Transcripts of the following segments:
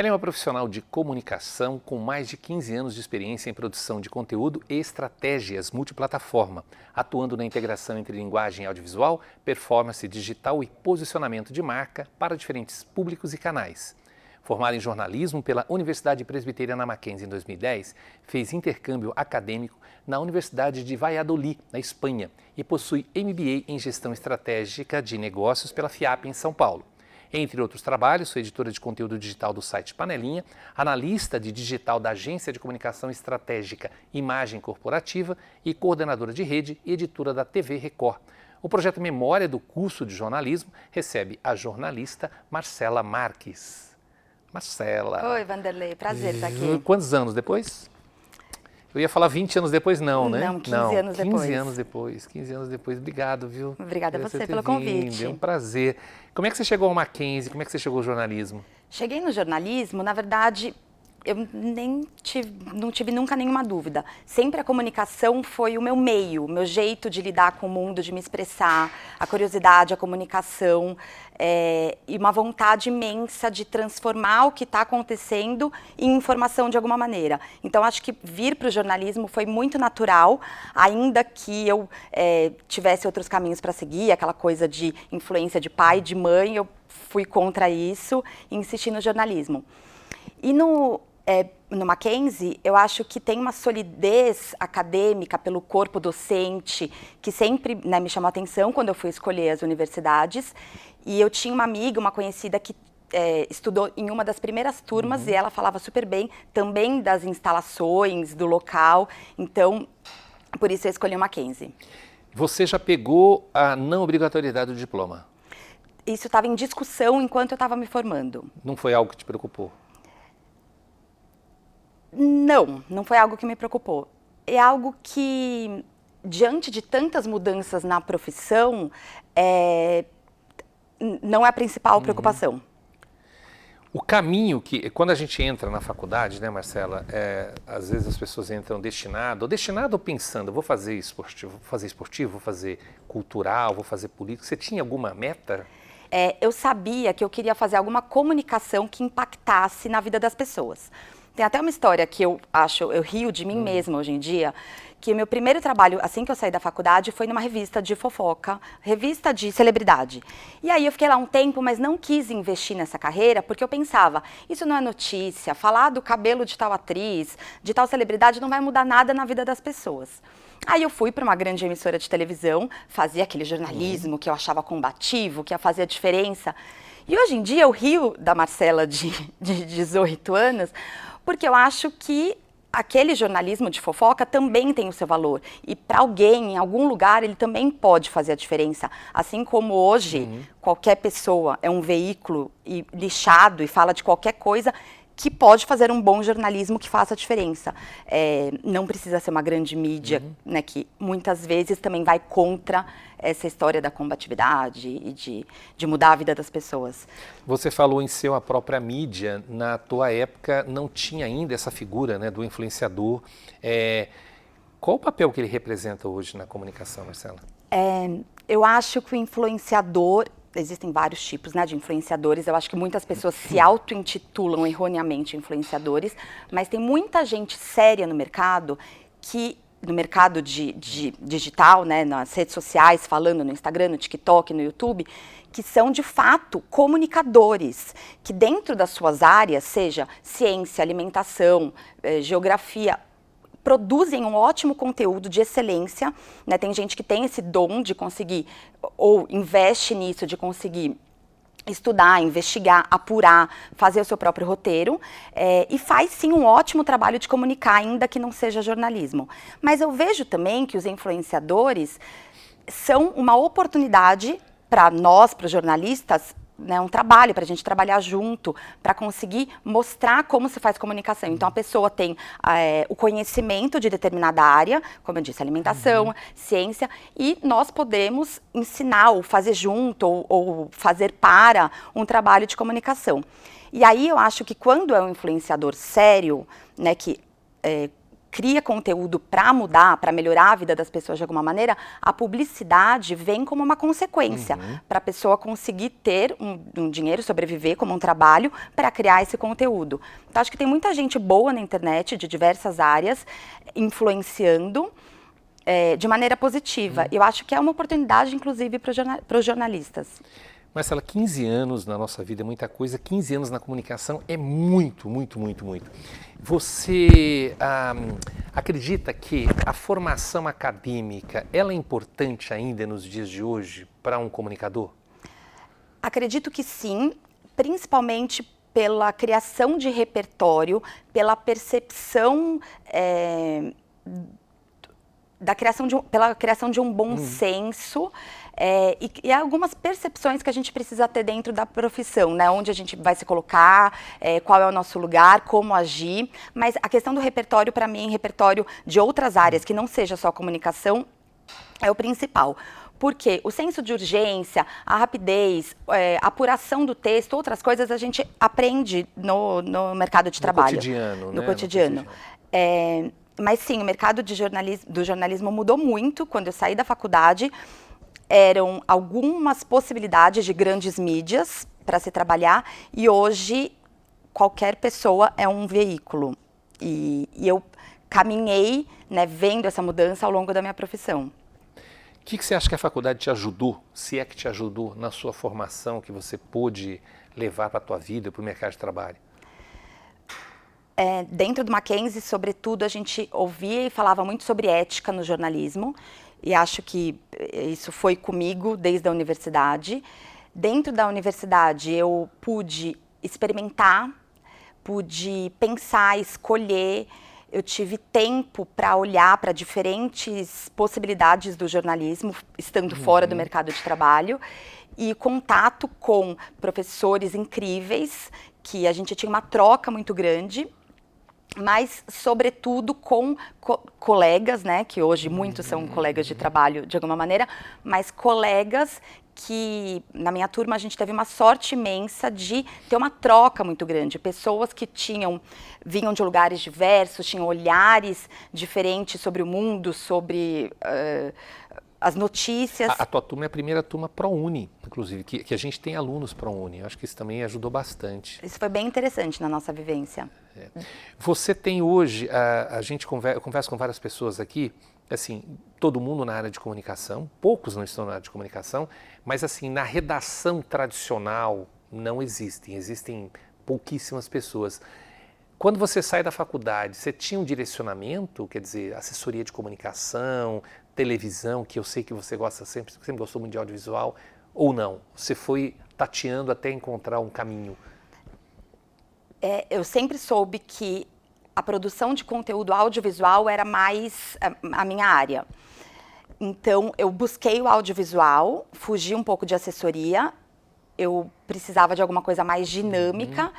Ela é uma profissional de comunicação com mais de 15 anos de experiência em produção de conteúdo e estratégias multiplataforma, atuando na integração entre linguagem audiovisual, performance digital e posicionamento de marca para diferentes públicos e canais. Formada em jornalismo pela Universidade Presbiteriana Mackenzie em 2010, fez intercâmbio acadêmico na Universidade de Valladolid, na Espanha, e possui MBA em Gestão Estratégica de Negócios pela FIAP em São Paulo. Entre outros trabalhos, foi editora de conteúdo digital do site Panelinha, analista de digital da Agência de Comunicação Estratégica Imagem Corporativa e coordenadora de rede e editora da TV Record. O projeto Memória do curso de jornalismo recebe a jornalista Marcela Marques. Marcela. Oi, Vanderlei, prazer estar aqui. Quantos anos depois? Eu ia falar 20 anos depois, não, né? Não, 15 anos depois. 15 anos depois, 15 anos depois. Obrigado, viu? Obrigada a você pelo convite. É um prazer. Como é que você chegou ao Mackenzie? Como é que você chegou ao jornalismo? Cheguei no jornalismo, na verdade, eu não tive nunca nenhuma dúvida. Sempre a comunicação foi o meu meio, o meu jeito de lidar com o mundo, de me expressar, a curiosidade, a comunicação, e uma vontade imensa de transformar o que está acontecendo em informação de alguma maneira. Então, acho que vir para o jornalismo foi muito natural, ainda que eu tivesse outros caminhos para seguir, aquela coisa de influência de pai, de mãe, eu fui contra isso e insisti no jornalismo. E no Mackenzie, eu acho que tem uma solidez acadêmica pelo corpo docente, que sempre, né, me chamou a atenção quando eu fui escolher as universidades. E eu tinha uma amiga, uma conhecida, que estudou em uma das primeiras turmas, e ela falava super bem também das instalações, do local. Então, por isso eu escolhi o Mackenzie. Você já pegou a não obrigatoriedade do diploma? Isso estava em discussão enquanto eu estava me formando. Não foi algo que te preocupou? Não foi algo que me preocupou. É algo que, diante de tantas mudanças na profissão, não é a principal preocupação. O caminho que, quando a gente entra na faculdade, né, Marcela, às vezes as pessoas entram destinado ou pensando, vou fazer esportivo, vou fazer cultural, vou fazer político. Você tinha alguma meta? Eu sabia que eu queria fazer alguma comunicação que impactasse na vida das pessoas. Tem até uma história que eu rio de mim mesma hoje em dia, que o meu primeiro trabalho, assim que eu saí da faculdade, foi numa revista de fofoca, revista de celebridade. E aí eu fiquei lá um tempo, mas não quis investir nessa carreira, porque eu pensava, isso não é notícia, falar do cabelo de tal atriz, de tal celebridade, não vai mudar nada na vida das pessoas. Aí eu fui para uma grande emissora de televisão, fazia aquele jornalismo que eu achava combativo, que ia fazer a diferença. E hoje em dia eu rio da Marcela de 18 anos, porque eu acho que aquele jornalismo de fofoca também tem o seu valor. E para alguém, em algum lugar, ele também pode fazer a diferença. Assim como hoje, qualquer pessoa é um veículo lixado e fala de qualquer coisa, que pode fazer um bom jornalismo que faça a diferença. Não precisa ser uma grande mídia, né, que muitas vezes também vai contra essa história da combatividade e de mudar a vida das pessoas. Você falou em ser a própria mídia. Na tua época não tinha ainda essa figura, né, do influenciador. Qual o papel que ele representa hoje na comunicação, Marcela? Eu acho que o influenciador... Existem vários tipos, né, de influenciadores. Eu acho que muitas pessoas se auto-intitulam erroneamente influenciadores, mas tem muita gente séria no mercado digital, né, nas redes sociais, falando no Instagram, no TikTok, no YouTube, que são de fato comunicadores, que dentro das suas áreas, seja ciência, alimentação, geografia, produzem um ótimo conteúdo de excelência, né? Tem gente que tem esse dom de conseguir, ou investe nisso, de conseguir estudar, investigar, apurar, fazer o seu próprio roteiro, e faz sim um ótimo trabalho de comunicar, ainda que não seja jornalismo. Mas eu vejo também que os influenciadores são uma oportunidade para nós, para os jornalistas, né, um trabalho para a gente trabalhar junto, para conseguir mostrar como se faz comunicação. Então, a pessoa tem o conhecimento de determinada área, como eu disse, alimentação, ciência, e nós podemos ensinar, ou fazer junto, ou fazer para um trabalho de comunicação. E aí, eu acho que quando é um influenciador sério, né, que cria conteúdo para mudar, para melhorar a vida das pessoas de alguma maneira, a publicidade vem como uma consequência para a pessoa conseguir ter um dinheiro, sobreviver como um trabalho para criar esse conteúdo. Então, acho que tem muita gente boa na internet, de diversas áreas, influenciando de maneira positiva. Eu acho que é uma oportunidade, inclusive, para os jornalistas. Marcela, 15 anos na nossa vida é muita coisa, 15 anos na comunicação é muito, muito, muito, muito. Você acredita que a formação acadêmica, ela é importante ainda nos dias de hoje para um comunicador? Acredito que sim, principalmente pela criação de repertório, pela percepção pela criação de um bom senso e algumas percepções que a gente precisa ter dentro da profissão, né? Onde a gente vai se colocar, qual é o nosso lugar, como agir. Mas a questão do repertório, para mim, repertório de outras áreas, que não seja só comunicação, é o principal. Porque o senso de urgência, a rapidez, a apuração do texto, outras coisas a gente aprende no mercado de trabalho. No cotidiano. Mas sim, o mercado do jornalismo mudou muito quando eu saí da faculdade. Eram algumas possibilidades de grandes mídias para se trabalhar e hoje qualquer pessoa é um veículo. E eu caminhei, né, vendo essa mudança ao longo da minha profissão. O que você acha que a faculdade te ajudou, se é que te ajudou na sua formação, que você pôde levar para a tua vida, para o mercado de trabalho? Dentro do Mackenzie, sobretudo, a gente ouvia e falava muito sobre ética no jornalismo, e acho que isso foi comigo desde a universidade. Dentro da universidade, eu pude experimentar, pude pensar, escolher, eu tive tempo para olhar para diferentes possibilidades do jornalismo, estando fora do mercado de trabalho, e contato com professores incríveis, que a gente tinha uma troca muito grande, mas, sobretudo, com colegas, né, que hoje muitos são colegas de trabalho de alguma maneira, mas colegas que, na minha turma, a gente teve uma sorte imensa de ter uma troca muito grande. Pessoas que vinham de lugares diversos, tinham olhares diferentes sobre o mundo, sobre as notícias. A tua turma é a primeira turma ProUni, inclusive, que a gente tem alunos ProUni. Eu acho que isso também ajudou bastante. Isso foi bem interessante na nossa vivência. Você tem hoje, eu converso com várias pessoas aqui, assim, todo mundo na área de comunicação, poucos não estão na área de comunicação, mas assim, na redação tradicional não existem pouquíssimas pessoas. Quando você sai da faculdade, você tinha um direcionamento, quer dizer, assessoria de comunicação, televisão, que eu sei que você gosta sempre gostou muito de audiovisual, ou não? Você foi tateando até encontrar um caminho? Eu sempre soube que a produção de conteúdo audiovisual era mais a minha área. Então, eu busquei o audiovisual, fugi um pouco de assessoria, eu precisava de alguma coisa mais dinâmica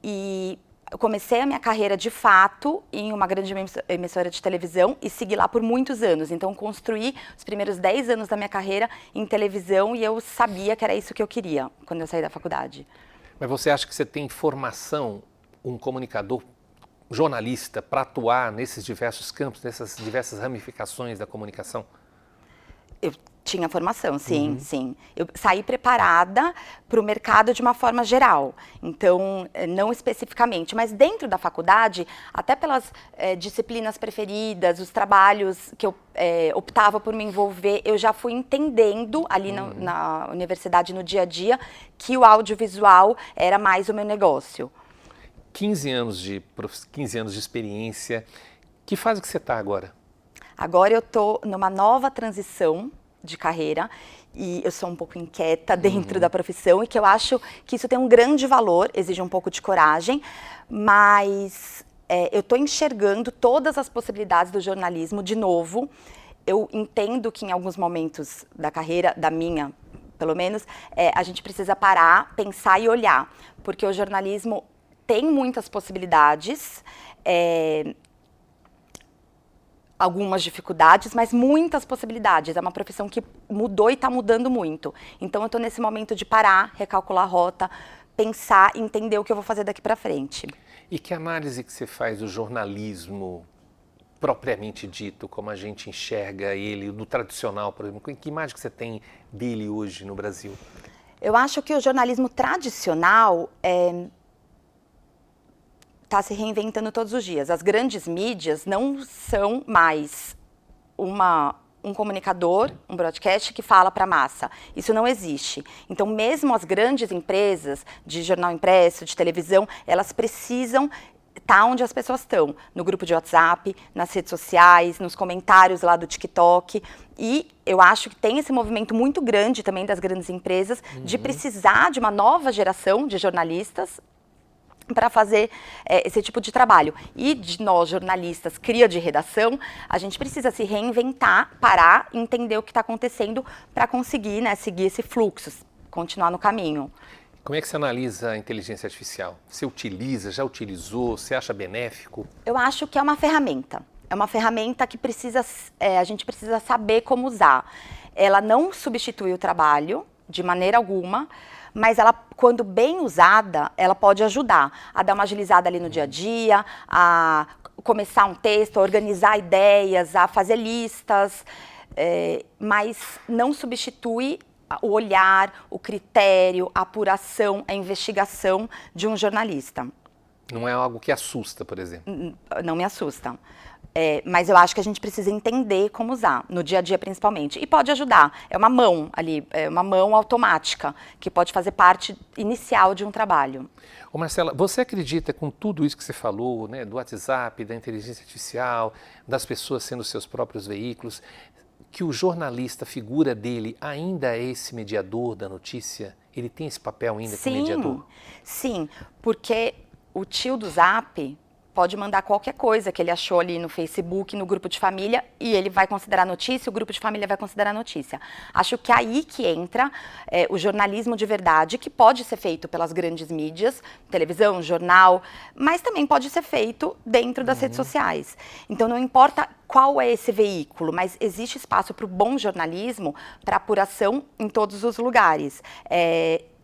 e eu comecei a minha carreira de fato em uma grande emissora de televisão e segui lá por muitos anos. Então, construí os primeiros 10 anos da minha carreira em televisão e eu sabia que era isso que eu queria quando eu saí da faculdade. Mas você acha que você tem formação, um comunicador, jornalista, para atuar nesses diversos campos, nessas diversas ramificações da comunicação? Eu tinha formação, sim, sim. Eu saí preparada para o mercado de uma forma geral, então, não especificamente, mas dentro da faculdade, até pelas disciplinas preferidas, os trabalhos que eu optava por me envolver, eu já fui entendendo ali na universidade, no dia a dia, que o audiovisual era mais o meu negócio. 15 anos de experiência, que fase que você está agora? Agora eu estou numa nova transição de carreira e eu sou um pouco inquieta dentro da profissão e que eu acho que isso tem um grande valor, exige um pouco de coragem, mas eu estou enxergando todas as possibilidades do jornalismo de novo. Eu entendo que em alguns momentos da carreira, da minha, pelo menos, a gente precisa parar, pensar e olhar, porque o jornalismo tem muitas possibilidades, algumas dificuldades, mas muitas possibilidades. É uma profissão que mudou e está mudando muito. Então, eu estou nesse momento de parar, recalcular a rota, pensar, entender o que eu vou fazer daqui para frente. E que análise que você faz do jornalismo propriamente dito, como a gente enxerga ele no tradicional, por exemplo? Que imagem que você tem dele hoje no Brasil? Eu acho que o jornalismo tradicional está se reinventando todos os dias. As grandes mídias não são mais um comunicador, um broadcast que fala para a massa. Isso não existe. Então, mesmo as grandes empresas de jornal impresso, de televisão, elas precisam estar onde as pessoas estão, no grupo de WhatsApp, nas redes sociais, nos comentários lá do TikTok. E eu acho que tem esse movimento muito grande também das grandes empresas de precisar de uma nova geração de jornalistas para fazer esse tipo de trabalho. E de nós, jornalistas, cria de redação, a gente precisa se reinventar, parar, entender o que está acontecendo para conseguir, né, seguir esse fluxo, continuar no caminho. Como é que você analisa a inteligência artificial? Você utiliza, já utilizou, você acha benéfico? Eu acho que é uma ferramenta. É uma ferramenta que a gente precisa saber como usar. Ela não substitui o trabalho, de maneira alguma, mas ela, quando bem usada, ela pode ajudar a dar uma agilizada ali no dia a dia, a começar um texto, a organizar ideias, a fazer listas, mas não substitui o olhar, o critério, a apuração, a investigação de um jornalista. Não é algo que assusta, por exemplo? Não me assusta. Mas eu acho que a gente precisa entender como usar, no dia a dia principalmente. E pode ajudar. É uma mão ali, é uma mão automática, que pode fazer parte inicial de um trabalho. Ô Marcela, você acredita com tudo isso que você falou, né, do WhatsApp, da inteligência artificial, das pessoas sendo seus próprios veículos, que o jornalista, a figura dele, ainda é esse mediador da notícia? Ele tem esse papel ainda como mediador? Sim, porque o tio do Zap pode mandar qualquer coisa que ele achou ali no Facebook, no grupo de família, e ele vai considerar notícia, o grupo de família vai considerar notícia. Acho que é aí que entra o jornalismo de verdade, que pode ser feito pelas grandes mídias, televisão, jornal, mas também pode ser feito dentro das redes sociais. Então, não importa qual é esse veículo, mas existe espaço para o bom jornalismo, para apuração em todos os lugares.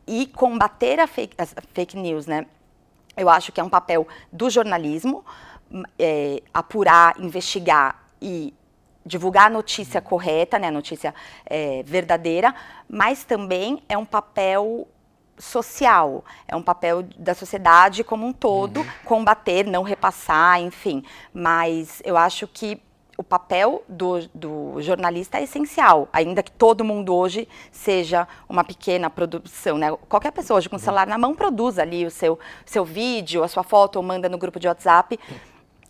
E combater as fake news, né? Eu acho que é um papel do jornalismo, apurar, investigar e divulgar a notícia correta, né, a notícia verdadeira, mas também é um papel social, é um papel da sociedade como um todo, combater, não repassar, enfim. Mas eu acho que o papel do jornalista é essencial, ainda que todo mundo hoje seja uma pequena produção, né? Qualquer pessoa hoje com o celular na mão produz ali o seu vídeo, a sua foto, ou manda no grupo de WhatsApp,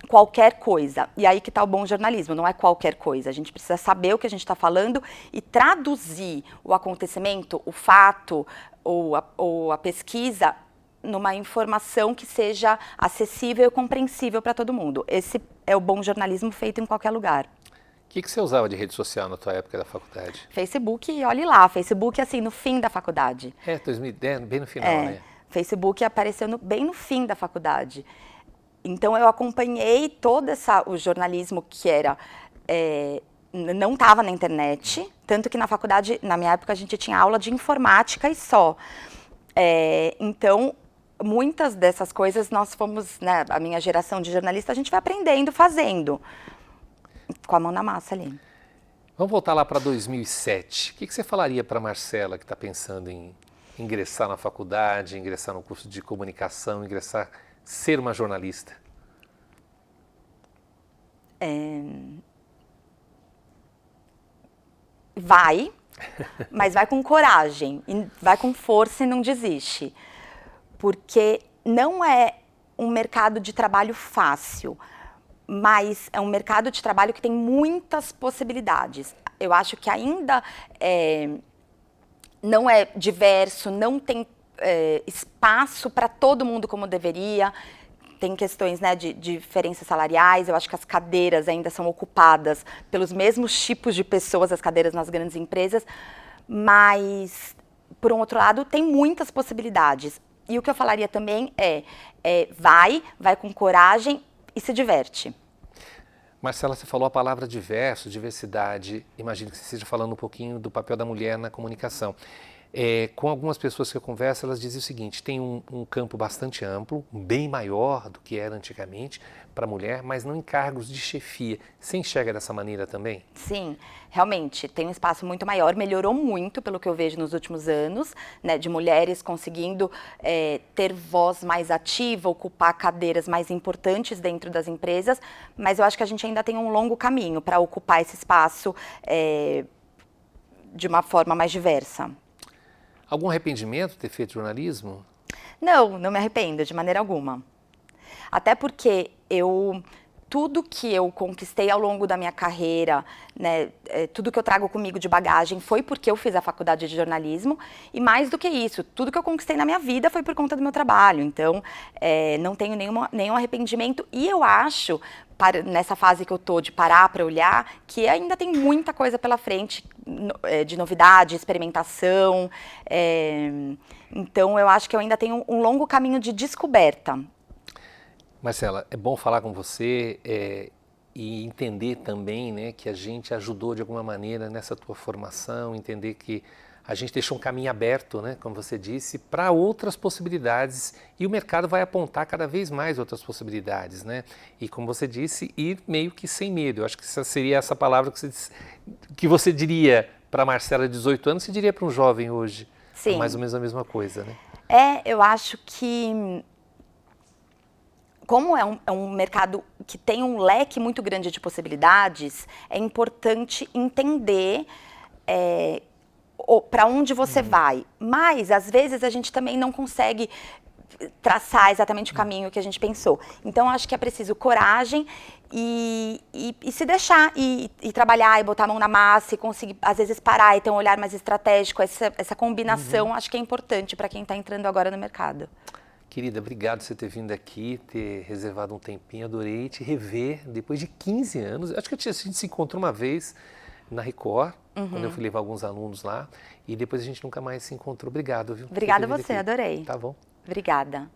qualquer coisa. E aí que está o bom jornalismo, não é qualquer coisa. A gente precisa saber o que a gente está falando e traduzir o acontecimento, o fato ou a pesquisa numa informação que seja acessível e compreensível para todo mundo. Esse é o bom jornalismo feito em qualquer lugar. O que você usava de rede social na tua época da faculdade? Facebook, olhe lá, Facebook assim, no fim da faculdade. 2010, bem no final, né? Facebook apareceu bem no fim da faculdade. Então eu acompanhei todo o jornalismo que era... não estava na internet, tanto que na faculdade, na minha época, a gente tinha aula de informática e só. Então, muitas dessas coisas nós fomos, né, a minha geração de jornalista, a gente vai aprendendo, fazendo, com a mão na massa ali. Vamos voltar lá para 2007. O que você falaria para a Marcela, que está pensando em ingressar na faculdade, ingressar no curso de comunicação, ser uma jornalista? Vai, mas vai com coragem, vai com força e não desiste. Porque não é um mercado de trabalho fácil, mas é um mercado de trabalho que tem muitas possibilidades. Eu acho que ainda não é diverso, não tem espaço para todo mundo como deveria. Tem questões, né, de diferenças salariais, eu acho que as cadeiras ainda são ocupadas pelos mesmos tipos de pessoas, as cadeiras nas grandes empresas, mas, por um outro lado, tem muitas possibilidades. E o que eu falaria também vai com coragem e se diverte. Marcela, você falou a palavra diversidade. Imagino que você esteja falando um pouquinho do papel da mulher na comunicação. Com algumas pessoas que eu converso, elas dizem o seguinte, tem um campo bastante amplo, bem maior do que era antigamente para a mulher, mas não em cargos de chefia. Você enxerga dessa maneira também? Sim, realmente, tem um espaço muito maior, melhorou muito pelo que eu vejo nos últimos anos, né, de mulheres conseguindo ter voz mais ativa, ocupar cadeiras mais importantes dentro das empresas, mas eu acho que a gente ainda tem um longo caminho para ocupar esse espaço de uma forma mais diversa. Algum arrependimento de ter feito jornalismo? Não, não me arrependo de maneira alguma. Até porque tudo que eu conquistei ao longo da minha carreira, né, tudo que eu trago comigo de bagagem foi porque eu fiz a faculdade de jornalismo e mais do que isso, tudo que eu conquistei na minha vida foi por conta do meu trabalho. Então, não tenho nenhum arrependimento e eu acho, nessa fase que eu tô de parar para olhar, que ainda tem muita coisa pela frente de novidade, experimentação. Então, eu acho que eu ainda tenho um longo caminho de descoberta. Marcela, é bom falar com você e entender também, né, que a gente ajudou de alguma maneira nessa tua formação, entender que a gente deixou um caminho aberto, né, como você disse, para outras possibilidades e o mercado vai apontar cada vez mais outras possibilidades, né? E como você disse, ir meio que sem medo. Eu acho que essa seria essa palavra que você diria para a Marcela de 18 anos, você diria para um jovem hoje. Sim. É mais ou menos a mesma coisa, né? Eu acho que como é um mercado que tem um leque muito grande de possibilidades, é importante entender para onde você vai. Mas, às vezes, a gente também não consegue traçar exatamente o caminho que a gente pensou. Então, acho que é preciso coragem e se deixar, e trabalhar, e botar a mão na massa, e conseguir, às vezes, parar e ter um olhar mais estratégico. Essa combinação, acho que é importante para quem está entrando agora no mercado. Querida, obrigado por você ter vindo aqui, ter reservado um tempinho, adorei te rever depois de 15 anos. Acho que a gente se encontrou uma vez na Record, quando eu fui levar alguns alunos lá, e depois a gente nunca mais se encontrou. Obrigado, viu? Obrigada a você, adorei. Tá bom. Obrigada.